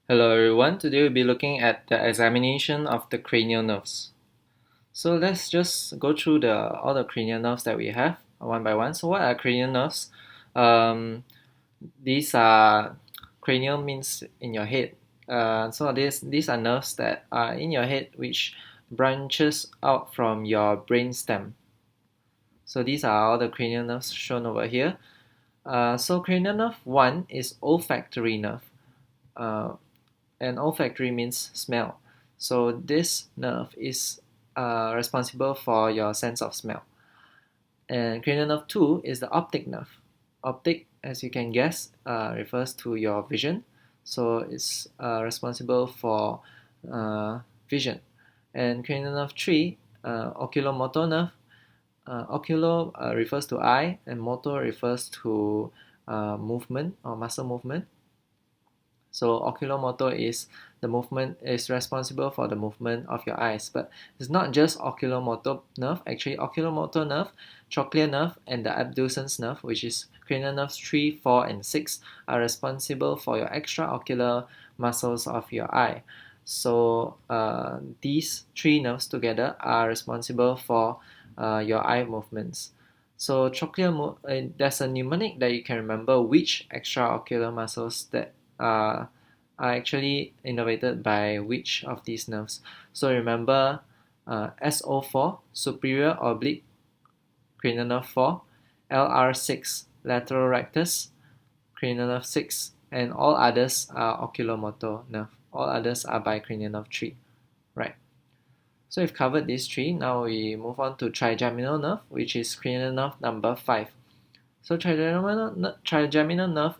Hello everyone, today we'll be looking at the examination of the cranial nerves. So let's just go through all the cranial nerves that we have one by one. So what are cranial nerves? Um, these are cranial means in your head. So these are nerves that are in your head which branches out from your brain stem. So these are all the cranial nerves shown over here. So cranial nerve 1 is olfactory nerve. Uh, and olfactory means smell. So this nerve is responsible for your sense of smell. And cranial nerve 2 is the optic nerve. Optic, as you can guess, refers to your vision. So it's responsible for vision. And cranial nerve 3, oculomotor nerve. Oculo refers to eye, and motor refers to movement or muscle movement. So oculomotor is responsible for the movement of your eyes, but it's not just oculomotor nerve. Actually, oculomotor nerve, trochlear nerve, and the abducens nerve, which is cranial nerves 3, 4, and 6, are responsible for your extraocular muscles of your eye. So these three nerves together are responsible for your eye movements. So there's a mnemonic that you can remember which extraocular muscles that are actually innervated by which of these nerves. So remember SO4, superior oblique cranial nerve 4, LR6, lateral rectus, cranial nerve 6, and all others are oculomotor nerve. All others are by cranial nerve 3. Right. So we've covered these three. Now we move on to trigeminal nerve, which is cranial nerve number 5. So trigeminal nerve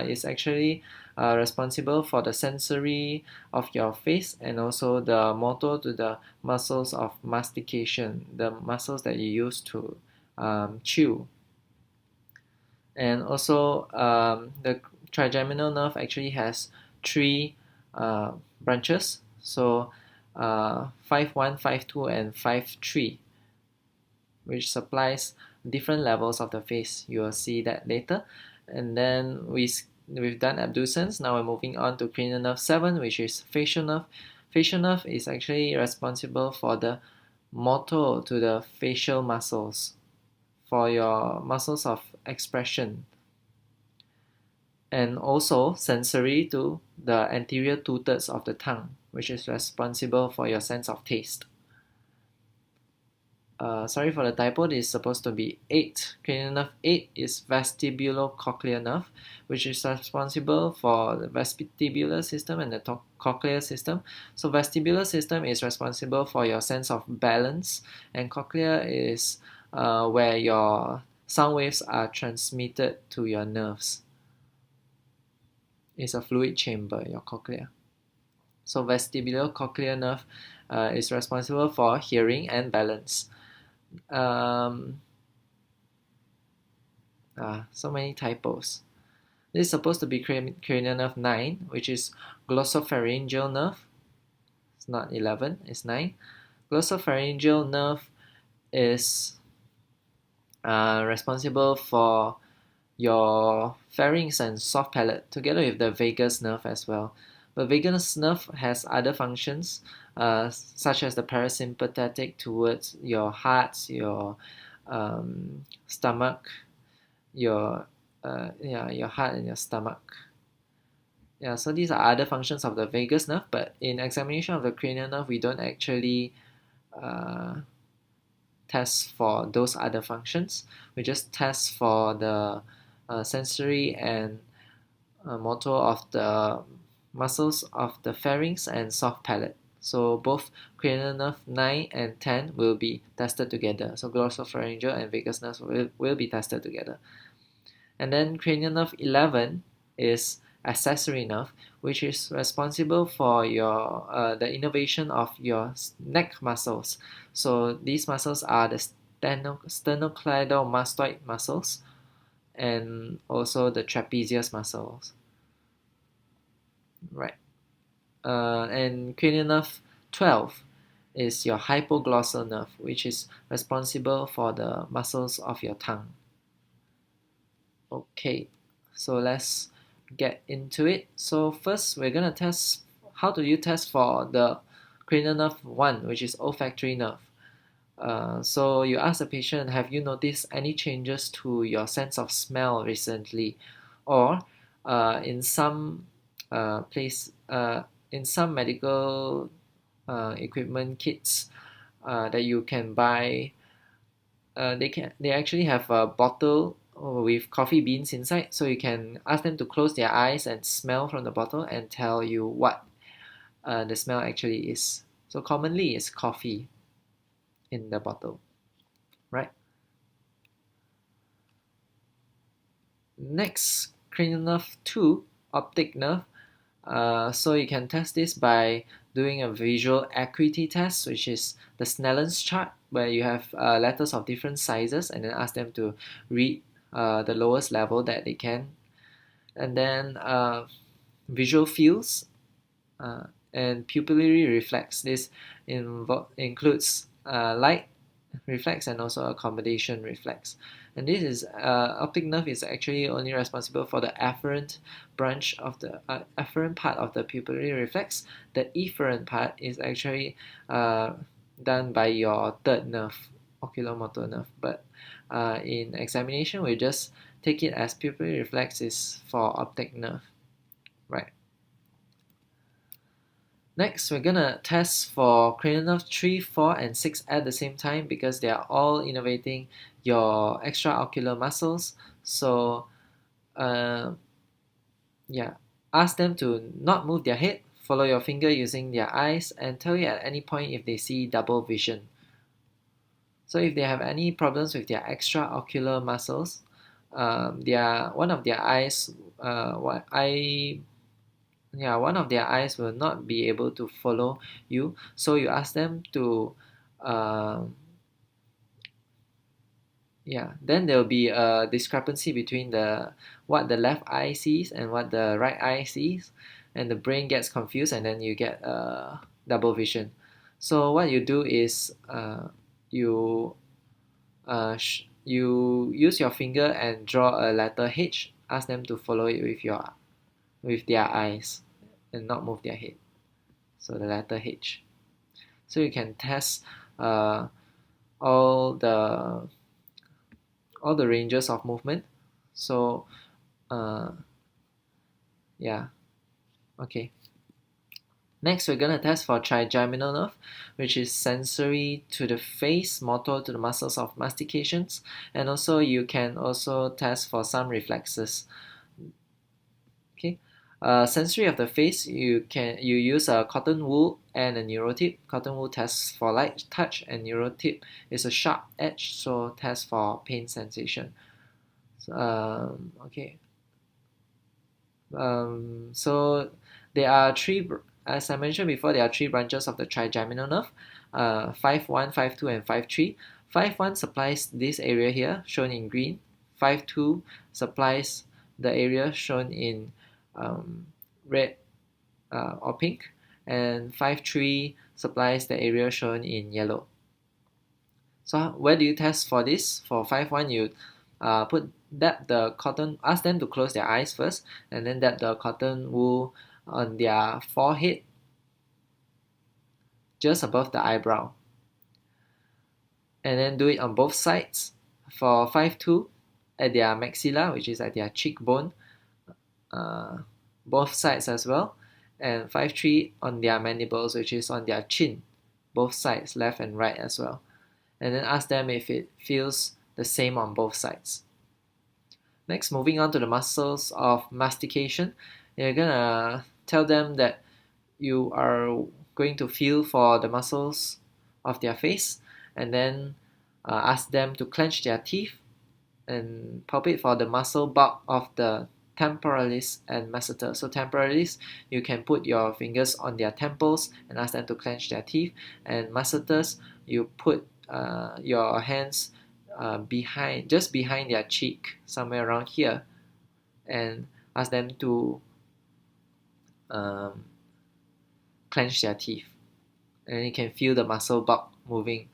is actually responsible for the sensory of your face and also the motor to the muscles of mastication, the muscles that you use to chew. And also the trigeminal nerve actually has three branches. So 5.1, 5.2, and 5.3, which supplies different levels of the face. You will see that later. And then we've done abducens. Now we're moving on to cranial nerve 7, which is facial nerve. Facial nerve is actually responsible for the motor to the facial muscles, for your muscles of expression, and also sensory to the anterior 2/3 of the tongue, which is responsible for your sense of taste. Sorry for the typo, this is supposed to be 8. Cranial nerve 8 is vestibulocochlear nerve, which is responsible for the vestibular system and the cochlear system. So vestibular system is responsible for your sense of balance, and cochlear is where your sound waves are transmitted to your nerves. It's a fluid chamber, your cochlea. So vestibulocochlear nerve is responsible for hearing and balance. So many typos. This is supposed to be cranial nerve 9, which is glossopharyngeal nerve. It's not 11, it's 9. Glossopharyngeal nerve is responsible for your pharynx and soft palate, together with the vagus nerve as well. But vagus nerve has other functions, such as the parasympathetic towards your heart, your stomach, your heart and your stomach. Yeah, so these are other functions of the vagus nerve, but in examination of the cranial nerve, we don't actually test for those other functions. We just test for the sensory and motor of the muscles of the pharynx and soft palate. So both cranial nerve 9 and 10 will be tested together. So glossopharyngeal and vagus nerves will be tested together. And then cranial nerve 11 is accessory nerve, which is responsible for your the innervation of your neck muscles. So these muscles are the sternocleidomastoid muscles and also the trapezius muscles. Right. And cranial nerve 12 is your hypoglossal nerve, which is responsible for the muscles of your tongue. Okay, so let's get into it. So first we're gonna test, how do you test for the cranial nerve 1, which is olfactory nerve. So you ask the patient, have you noticed any changes to your sense of smell recently? Or in some place, in some medical equipment kits that you can buy, they actually have a bottle with coffee beans inside, so you can ask them to close their eyes and smell from the bottle and tell you what the smell actually is. So commonly it's coffee in the bottle, right? Next, cranial nerve 2, optic nerve. So you can test this by doing a visual acuity test, which is the Snellen's chart, where you have letters of different sizes and then ask them to read the lowest level that they can. And then visual fields and pupillary reflex. This includes light reflex and also accommodation reflex. And this is optic nerve is actually only responsible for the afferent branch of the afferent part of the pupillary reflex. The efferent part is actually done by your third nerve, oculomotor nerve. But in examination, we just take it as pupillary reflex is for optic nerve, right? Next, we're gonna test for cranial nerve 3, 4, and 6 at the same time because they are all innervating your extraocular muscles. So, yeah, ask them to not move their head, follow your finger using their eyes, and tell you at any point if they see double vision. So, if they have any problems with their extraocular muscles, one of their eyes, one of their eyes will not be able to follow you. So you ask them to, then there will be a discrepancy between what the left eye sees and what the right eye sees, and the brain gets confused, and then you get double vision. So what you do is you you use your finger and draw a letter H. Ask them to follow it with their eyes and not move their head. So the letter H. So you can test all the ranges of movement. So yeah, okay. Next, we're gonna test for trigeminal nerve, which is sensory to the face, motor to the muscles of mastications, and also you can also test for some reflexes. Okay, sensory of the face, you use a cotton wool and a neurotip. Cotton wool tests for light touch, and neurotip is a sharp edge, so tests for pain sensation. So, okay. So there are three, as I mentioned before, there are three branches of the trigeminal nerve, 5-1, 5-2, and 5-3. 5-1 supplies this area here, shown in green. 5-2 supplies the area shown in red or pink, and 5-3 supplies the area shown in yellow. So where do you test for this? For 5-1, you dab the cotton, ask them to close their eyes first, and then dab the cotton wool on their forehead, just above the eyebrow. And then do it on both sides. For 5-2, at their maxilla, which is at their cheekbone, both sides as well. And 5-3 on their mandibles, which is on their chin, both sides, left and right as well. And then ask them if it feels the same on both sides. Next, moving on to the muscles of mastication, you're gonna tell them that you are going to feel for the muscles of their face, and then ask them to clench their teeth and palpate for the muscle bulk of the temporalis and masseter. So temporalis, you can put your fingers on their temples and ask them to clench their teeth, and masseters, you put your hands just behind their cheek, somewhere around here, and ask them to clench their teeth, and you can feel the muscle bulk moving,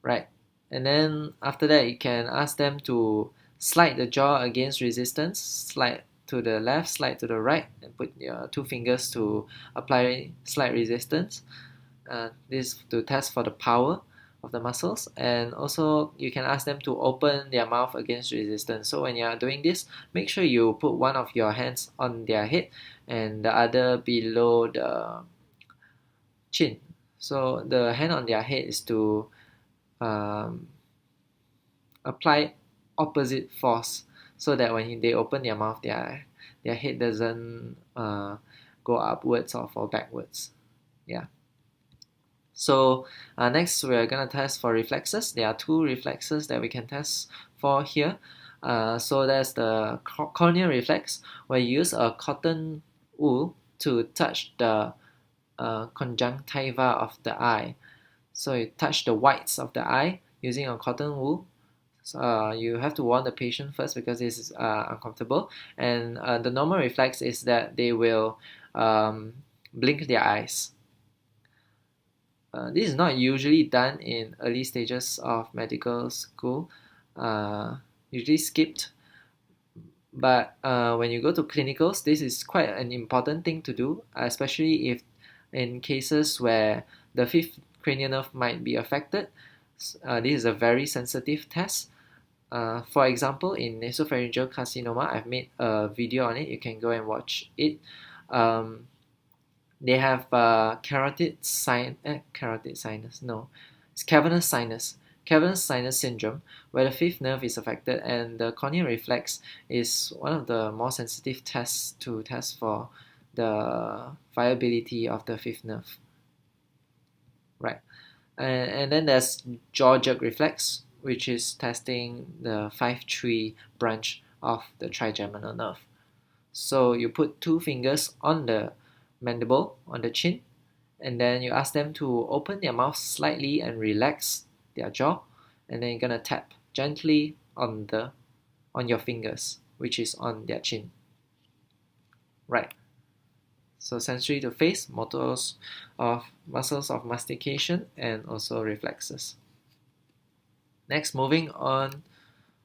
right? And then after that, you can ask them to slide the jaw against resistance, slide to the left, slide to the right, and put your 2 fingers to apply slight resistance. This to test for the power of the muscles, and also you can ask them to open their mouth against resistance. So when you are doing this, make sure you put one of your hands on their head and the other below the chin. So the hand on their head is to apply opposite force, so that when they open their mouth, their head doesn't go upwards or fall backwards. Yeah. So next we're gonna test for reflexes. There are 2 reflexes that we can test for here. So there's the corneal reflex, where you use a cotton wool to touch the conjunctiva of the eye. So you touch the whites of the eye using a cotton wool. So, you have to warn the patient first because this is uncomfortable. And the normal reflex is that they will blink their eyes. This is not usually done in early stages of medical school, usually skipped. But when you go to clinicals, this is quite an important thing to do, especially if in cases where the 5th cranial nerve might be affected. This is a very sensitive test. For example, in nasopharyngeal carcinoma, I've made a video on it. You can go and watch it. They have cavernous sinus syndrome, where the 5th nerve is affected, and the corneal reflex is one of the more sensitive tests to test for the viability of the 5th nerve. Right. And then there's jaw jerk reflex, which is testing the 5-3 branch of the trigeminal nerve. So you put 2 fingers on the mandible, on the chin, and then you ask them to open their mouth slightly and relax their jaw, and then you're gonna tap gently on your fingers, which is on their chin. Right. So sensory to face, motors of muscles of mastication, and also reflexes. Next, moving on.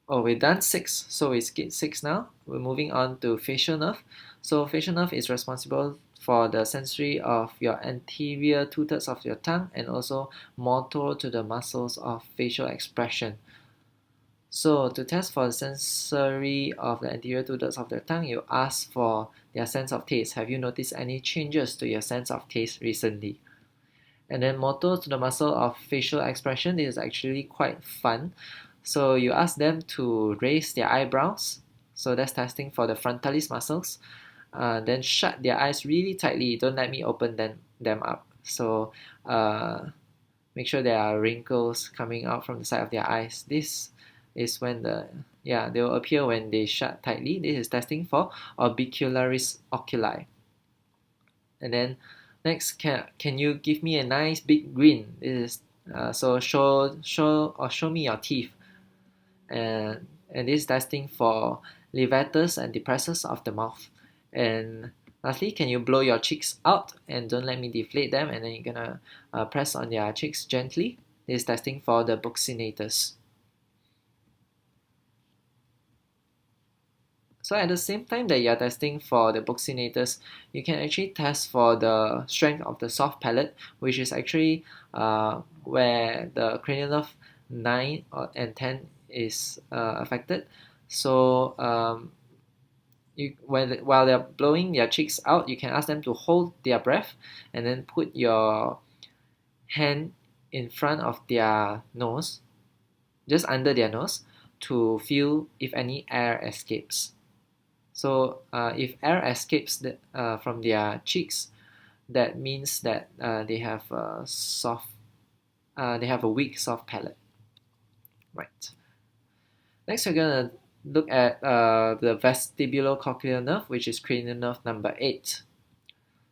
Oh, we've done 6, so we skip 6 now. We're moving on to facial nerve. So facial nerve is responsible for the sensory of your anterior 2/3 of your tongue, and also motor to the muscles of facial expression. So to test for the sensory of the anterior 2/3 of the tongue, you ask for their sense of taste. Have you noticed any changes to your sense of taste recently? And then motor to the muscle of facial expression. This is actually quite fun. So you ask them to raise their eyebrows. So that's testing for the frontalis muscles. Then shut their eyes really tightly. Don't let me open them up. So make sure there are wrinkles coming out from the side of their eyes. This is when they will appear when they shut tightly. This is testing for orbicularis oculi. And then next, can you give me a nice big grin? This is so show me your teeth. And this is testing for levatus and depressors of the mouth. And lastly, can you blow your cheeks out and don't let me deflate them? And then you're gonna press on their cheeks gently. This is testing for the buccinators. So at the same time that you are testing for the buccinators, you can actually test for the strength of the soft palate, which is actually where the cranial nerve 9 and 10 is affected. So while they're blowing their cheeks out, you can ask them to hold their breath and then put your hand in front of their nose, just under their nose, to feel if any air escapes. So if air escapes from their cheeks, that means that they have a weak soft palate. Right. Next, we're gonna look at the vestibulocochlear nerve, which is cranial nerve number 8.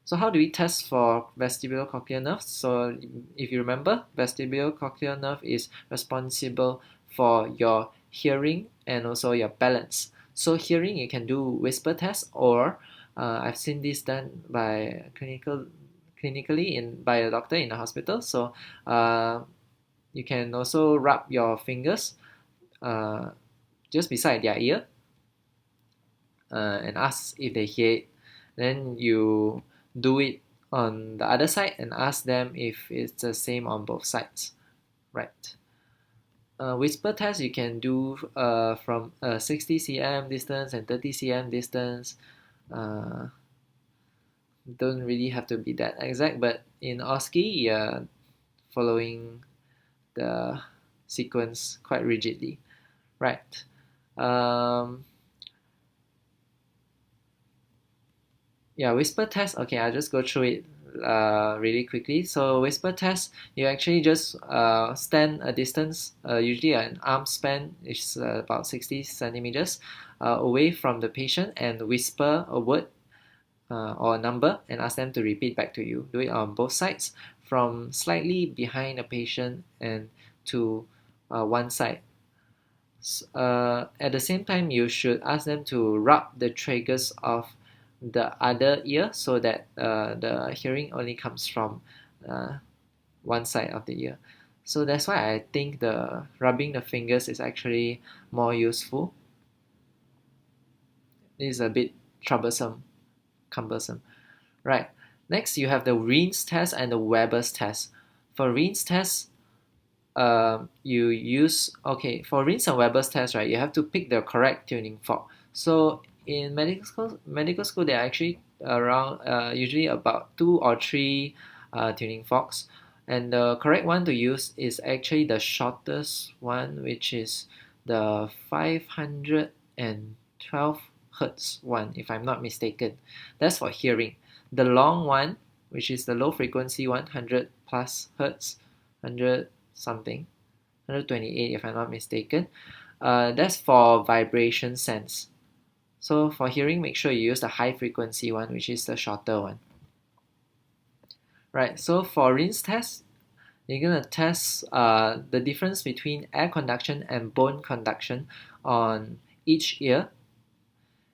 So how do we test for vestibulocochlear nerve? So if you remember, vestibulocochlear nerve is responsible for your hearing and also your balance. So hearing, you can do whisper test, or I've seen this done by clinically by a doctor in a hospital. So you can also rub your fingers just beside their ear, and ask if they hear it. Then you do it on the other side and ask them if it's the same on both sides. Right. Whisper test you can do from 60 cm distance and 30 cm distance. Uh, don't really have to be that exact, but in OSCE, you're following the sequence quite rigidly. Right. Um, yeah, whisper test. Okay, I'll just go through it really quickly. So whisper test, you actually just stand a distance, usually an arm span is about 60 centimeters away from the patient and whisper a word or a number and ask them to repeat back to you. Do it on both sides, from slightly behind the patient and to one side. At the same time, you should ask them to rub the tragus of the other ear so that the hearing only comes from uh, one side of the ear. So that's why I think the rubbing the fingers is actually more useful. It is a bit troublesome, cumbersome. Right. Next, you have the Rinne's test and the Weber's test. For Rinne's test, you use, okay, for Rinne's and Weber's test, right, you have to pick the correct tuning fork. So in medical school, there are actually around usually about 2 or 3 tuning forks, and the correct one to use is actually the shortest one, which is the 512 hertz one, if I'm not mistaken. That's for hearing. The long one, which is the low frequency 100 plus hertz, 100 something, 128 if I'm not mistaken. That's for vibration sense. So for hearing, make sure you use the high frequency one, which is the shorter one. Right, so for Rinne's test, you're going to test the difference between air conduction and bone conduction on each ear.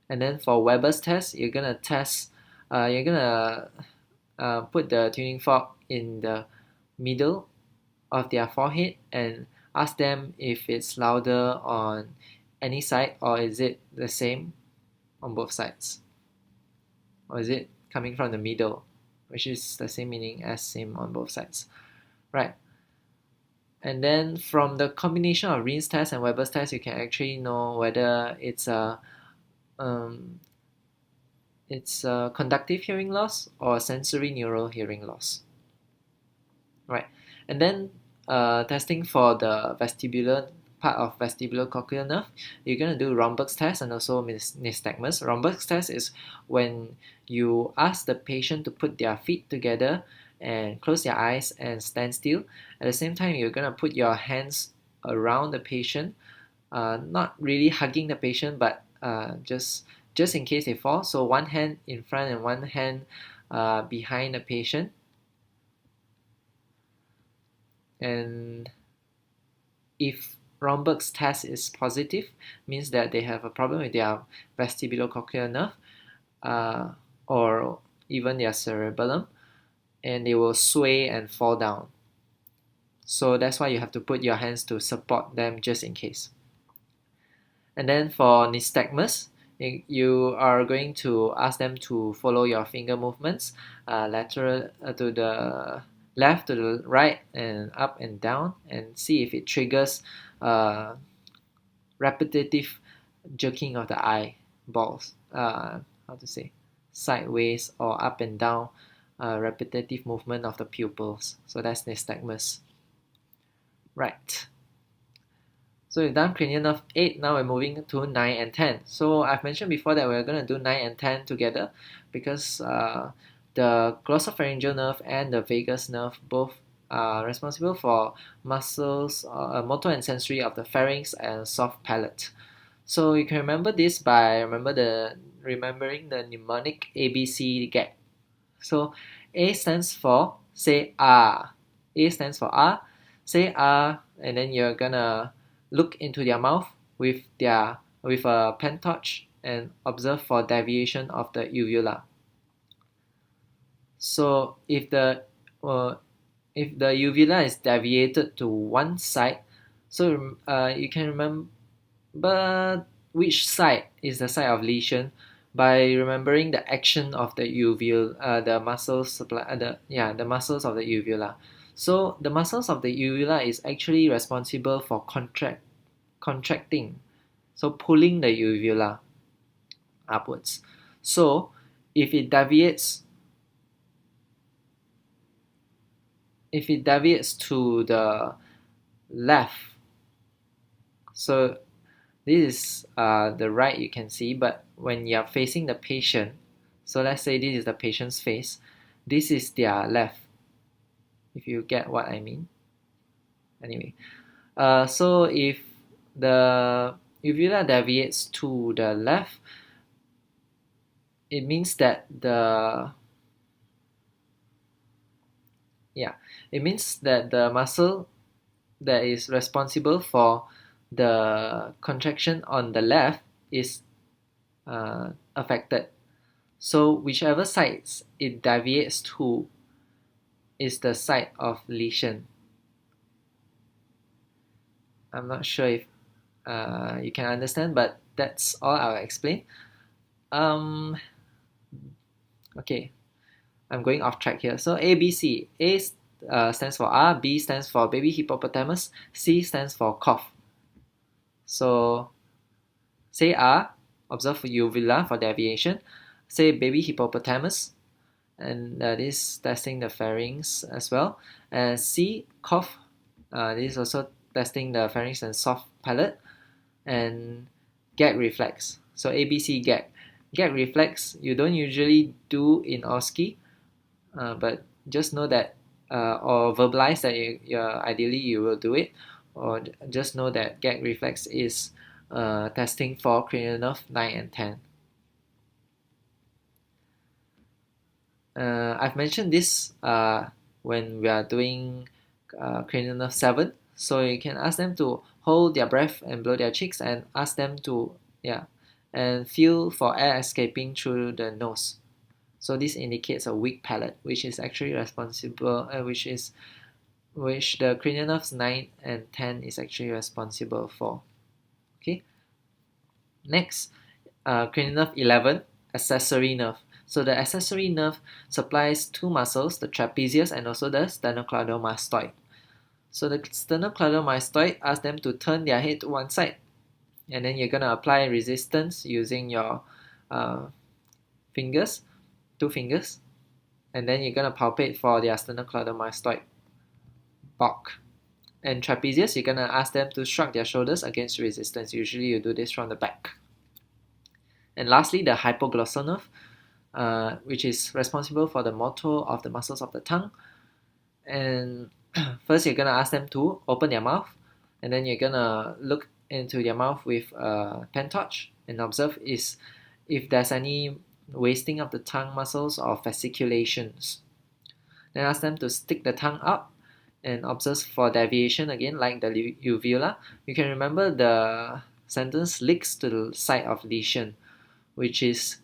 And then for Weber's test, you're going to test, you're going to put the tuning fork in the middle of their forehead and ask them if it's louder on any side or is it the same on both sides, or is it coming from the middle, which is the same meaning as same on both sides, right? And then from the combination of Rinne's test and Weber's test, you can actually know whether it's a conductive hearing loss or sensory neural hearing loss, right? And then testing for the vestibular part of vestibulocochlear nerve, you're going to do Rhomberg's test and also nystagmus. Rhomberg's test is when you ask the patient to put their feet together and close their eyes and stand still. At the same time, you're going to put your hands around the patient, not really hugging the patient, but just in case they fall. So one hand in front and one hand behind the patient. And if Rhomberg's test is positive, means that they have a problem with their vestibulocochlear nerve or even their cerebellum, and they will sway and fall down. So that's why you have to put your hands to support them just in case. And then for nystagmus, you are going to ask them to follow your finger movements lateral to the left to the right and up and down, and see if it triggers repetitive jerking of the eyeballs, how to say, sideways or up and down, repetitive movement of the pupils. So that's nystagmus. Right. So we've done cranial nerve 8, now we're moving to 9 and 10. So I've mentioned before that we're going to do 9 and 10 together because the glossopharyngeal nerve and the vagus nerve both are responsible for muscles, motor and sensory of the pharynx and soft palate. So you can remember this by remembering the mnemonic ABC gap. So A stands for say ah. A stands for ah. Say ah, and then you're gonna look into their mouth with a pen torch and observe for deviation of the uvula. So if the uvula is deviated to one side, so you can remember which side is the site of lesion by remembering the action of the uvula, the muscles supply, the muscles of the uvula. So the muscles of the uvula is actually responsible for contracting, so pulling the uvula upwards. So if it deviates to the left, so this is the right, you can see, but when you are facing the patient, so let's say this is the patient's face, this is their left, if you get what I mean. Anyway, so if the uvula deviates to the left, it means that the muscle that is responsible for the contraction on the left is affected. So whichever sides it deviates to is the site of lesion. I'm not sure if you can understand, but that's all I'll explain. Okay, I'm going off track here. So A, B, C. A stands for R, B stands for baby hippopotamus, C stands for cough. So say R, observe uvula for deviation. Say baby hippopotamus, and this is testing the pharynx as well. And C, cough, this is also testing the pharynx and soft palate. And gag reflex. So A, B, C, gag. Gag reflex, you don't usually do in OSCE, but just know that, or verbalize that ideally you will do it, or just know that gag reflex is testing for cranial nerve 9 and 10. I've mentioned this when we are doing cranial nerve 7, so you can ask them to hold their breath and blow their cheeks and ask them to, and feel for air escaping through the nose. So this indicates a weak palate, which is actually responsible, which the cranial nerves 9 and 10 is actually responsible for. Okay. Next, cranial nerve 11, accessory nerve. So the accessory nerve supplies two muscles, the trapezius and also the sternocleidomastoid. So the sternocleidomastoid, ask them to turn their head to one side, and then you're going to apply resistance using your fingers, 2 fingers, and then you're going to palpate for their sternocleidomastoid bulk. And trapezius, you're going to ask them to shrug their shoulders against resistance. Usually you do this from the back. And lastly, the hypoglossal nerve, which is responsible for the motor of the muscles of the tongue. And first you're going to ask them to open their mouth, and then you're going to look into their mouth with a pen torch and observe if there's any wasting of the tongue muscles or fasciculations. Then ask them to stick the tongue up and observe for deviation again, like the uvula. You can remember the sentence leaks to the site of lesion, which is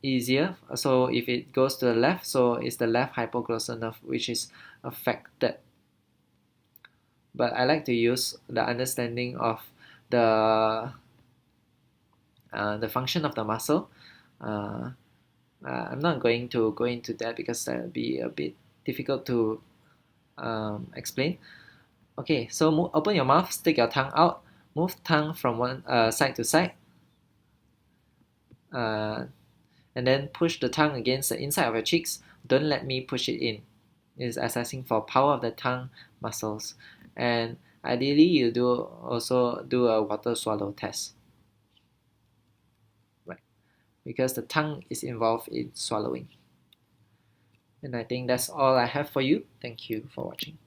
easier. So if it goes to the left, so it's the left hypoglossal nerve which is affected. But I like to use the understanding of the function of the muscle. I'm not going to go into that because that would be a bit difficult to explain. Okay, so open your mouth, stick your tongue out, move tongue from one side to side, and then push the tongue against the inside of your cheeks. Don't let me push it in. It is assessing for power of the tongue muscles. And ideally, you also do a water swallow test, right? Because the tongue is involved in swallowing. And I think that's all I have for you. Thank you for watching.